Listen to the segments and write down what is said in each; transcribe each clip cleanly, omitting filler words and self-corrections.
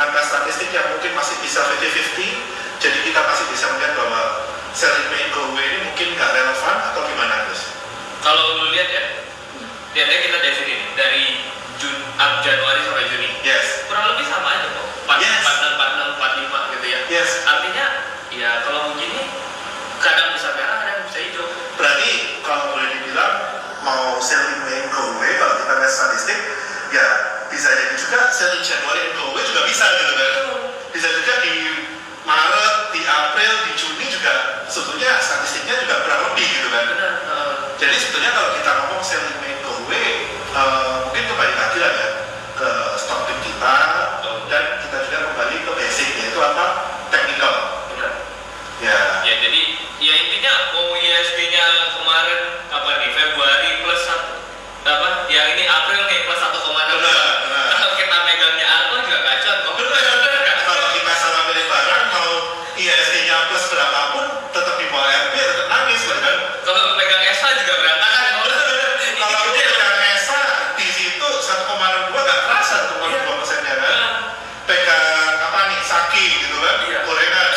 angka statistik yang mungkin masih bisa 50-50, jadi kita masih bisa melihat bahwa sell in May go away ini mungkin nggak relevan atau gimana Gus? Kalau lu lihat ya, lihatnya kita definisi dari Januari sampai Juni. Yes. Kurang lebih sama aja kok. 46, 46, 45 gitu ya. Yes. Artinya ya kalau begini kadang bisa merah, kadang bisa hijau. Berarti kalau boleh dibilang mau sell in May go away, kalau kita lihat statistik ya bisa jadi juga sell in Januari go away juga bisa gitu kan. Bisa juga di Maret, di April, di Juni juga sebetulnya statistiknya juga kurang lebih gitu kan. Benar. Jadi sebetulnya kalau kita ngomong sell in May go away, mungkin kembali lagi lah ya ke stock tip kita, dan kita juga kembali ke basic, yaitu apa? Technical. Benar. Ya. Ya jadi ya intinya mau ISG-nya kemarin apa nih Februari plus apa? Ya ini April nih plus 1,6. Kalau kita megangnya Arto juga kacau kok. Kalau kita salah pilih barang, mau ISG-nya plus berapapun, tetap di bawah RP, tetap nangis kan? Kalau pegang ESA juga berantakan. Kalau dia pegang ESA di situ 1,62 nggak kerasa 1,2%-nya kan? Pegang apa nih Saki gitu kan? Iya. Gorengan,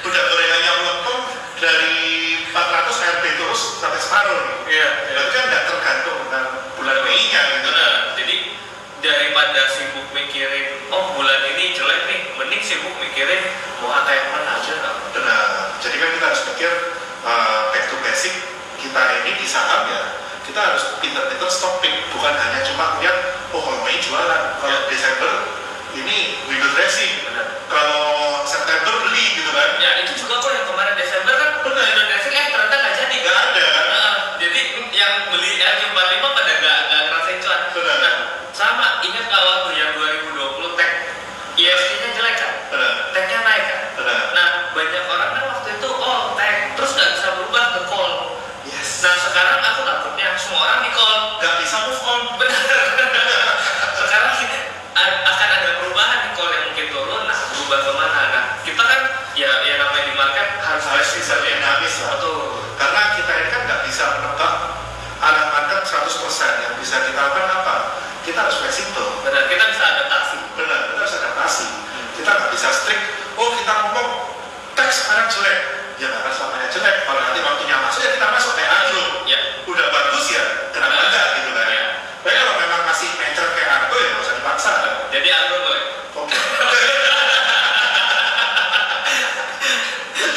udah gorengannya melempem dari 400 RP terus sampai separuh. Iya. Berarti kan nggak tergantung dengan bulan Mei-nya gitu. Benar. Jadi daripada sibuk mikirin bulan ini jelek nih, mending sibuk mikirin mau ATM mana aja kan. Benar. Jadi kan kita harus pikir back to basic kita ini di saham ya. Kita harus pinter-pinter stop pick, bukan hanya cuma lihat kalau Mei jualan, kalau Desember ini window dressing, kalau September beli gitu kan. Ya itu juga kok yang kemarin Desember kan window dressing ternyata nggak jadi. Nggak ada kan? Jadi yang beli Q45 pada nggak ngerasain cuan. Benar. Nah, sama ingat nggak waktu yang 2020 tech ISG-nya jelek kan? Benar. Tech-nya naik kan? Benar. Nah banyak orang kan waktu itu tech terus nggak bisa berubah ke call. Yes. Nah sekarang aku takutnya semua orang di call. Nggak bisa move on. Benar. Sekarang akan ada perubahan di call yang mungkin turun. Nah berubah kemana? Nah kita kan ya namanya di market harus Bisa dinamis lah. Betul. Karena kita ini kan nggak bisa menebak arah market 100%. Yang bisa kita lakukan apa? Kita harus fleksibel. Benar. Kita bisa adaptasi. Benar, kita harus adaptasi. Kita nggak bisa strict. Kita ngomong teks sekarang jelek, ya nggak akan selamanya jelek. Kalau nanti waktunya masuk ya kita masuk kayak agro. Ya. Udah bagus ya, kenapa enggak gitu kan? Ya. Tapi kalau memang masih mencret kayak agro ya nggak usah dipaksa. Jadi agro boleh. Oke.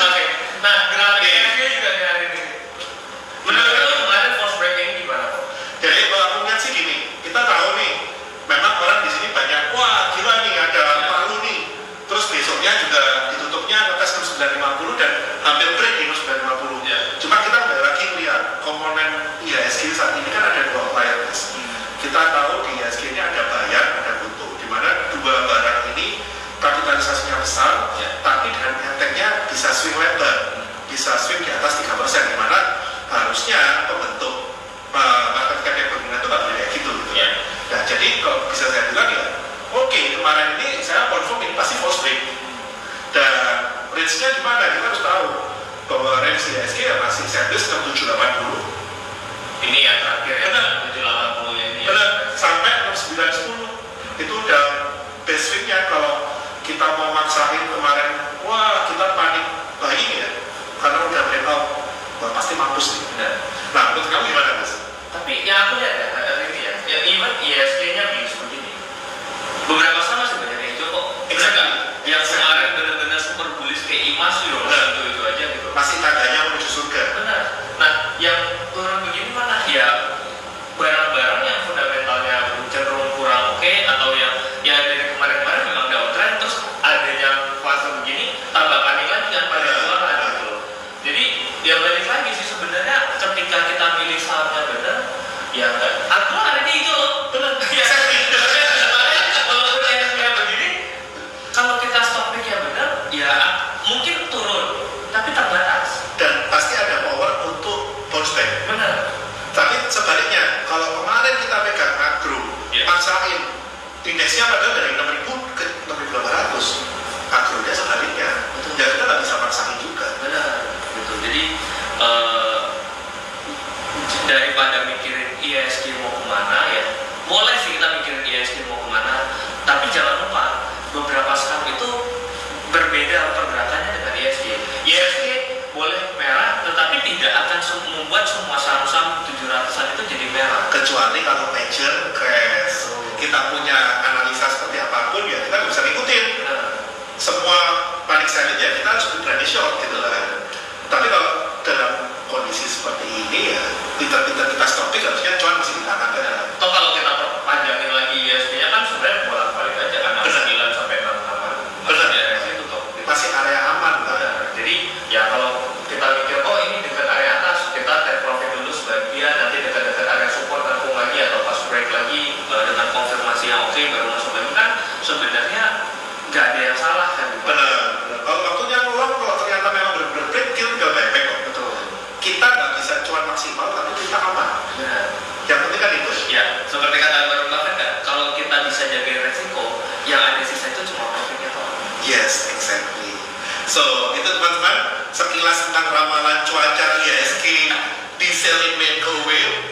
Oke. Nah, grafik ISG juga nih hari ini. Menurut lu kemarin force break ini gimana kok? Jadi kalau aku lihat sih gini, kita tahu nih, memang orang di sini banyak, wah gila nih ada palu nih. Terus besoknya juga ditutupnya atas 950 dan hampir break minus 950. Ya. Cuma kita kembali lagi lihat komponen IHSG saat ini kan ada dua outliers. Kita tahu di IHSG ini ada bayar, ada butuh, di mana dua barang ini kapitalisasinya besar, tapi dengan entengnya bisa swing lebar, bisa swing di atas 3%, di mana harusnya pembentuk market cap yang berminat itu nggak boleh kayak gitu. Ya. Nah jadi kalau bisa saya bilang ya, oke, kemarin ini saya confirm ini pasti false break. Dan range-nya di mana? Kita harus tahu bahwa range IHSG ya masih service 6780. Ini yang terakhir ya. Benar. 780 ini. Benar, sampai 6910. Itu udah base swing-nya. Kalau kita mau maksain kemarin, wah kita panik buying ya, karena udah breakout, wah pasti mampus nih. Benar. Nah, menurut kamu gimana, Mas? Tapi yang aku lihat ya, ini ya, yang even ISG-nya minus begini. Beberapa sama sebenarnya itu kok. Exactly. Yang kemarin benar-benar super bullish kayak IMAS loh, itu aja gitu. Masih tandanya menuju surga. Benar. Nah, yang turun begini mana? Ya barang-barang yang fundamentalnya cenderung kurang oke, atau yang dari kemarin-kemarin memang downtrend, terus adanya fase begini tambah panik lagi kan pada jualan gitu loh. Jadi ya balik lagi sih sebenarnya ketika kita milih sahamnya benar, ya enggak. Aku hari ini itu loh, benar. Ya, makanya walaupun yang begini, kalau kita stop pick-nya benar, ya mungkin turun, tapi terbatas. Dan pasti ada power untuk bounce back. Benar. Tapi sebaliknya, kalau kemarin kita pegang agro, paksain indeksnya padahal dari 6.000 ke 6.800, agronya sebaliknya. Ya kita nggak bisa paksain juga. Benar. Gitu. Jadi daripada mikirin ISG mau kemana ya, boleh sih kita mikirin ISG mau kemana, tapi jangan lupa beberapa sekali membuat semua saham-saham 700-an itu jadi merah. Kecuali kalau major crash, kita punya analisa seperti apapun ya kita nggak bisa ngikutin. Semua panic selling ya kita harus berani short gitu kan. Tapi kalau dalam kondisi seperti ini ya pintar-pintar kita stop pick harusnya cuan masih di tangan kan. Atau kalau kita perpanjangin lagi ISP-nya kan sebenarnya bolak-balik aja kan 9 sampai 6 Benar. Itu tuh. Masih area aman kan. Jadi ya kalau kita mikir oh ini dekat area atas kita take profit dulu sebagian, nanti dekat-dekat area support tampung lagi atau pas break lagi dengan konfirmasi yang oke baru masuk lagi kan sebenarnya nggak ada yang salah kan. Benar. Kalau waktunya long kalau ternyata memang benar-benar break kita tinggal buyback kok. Betul. Kita nggak bisa cuan maksimal tapi kita aman. Benar. Yang penting kan itu. Ya seperti kata Warren Buffett kan, kalau kita bisa jaga resiko yang ada sisa itu cuma profitnya toh. Yes, exactly. So, itu teman-teman sekilas tentang ramalan cuaca IHSG di Selling Mango Wave.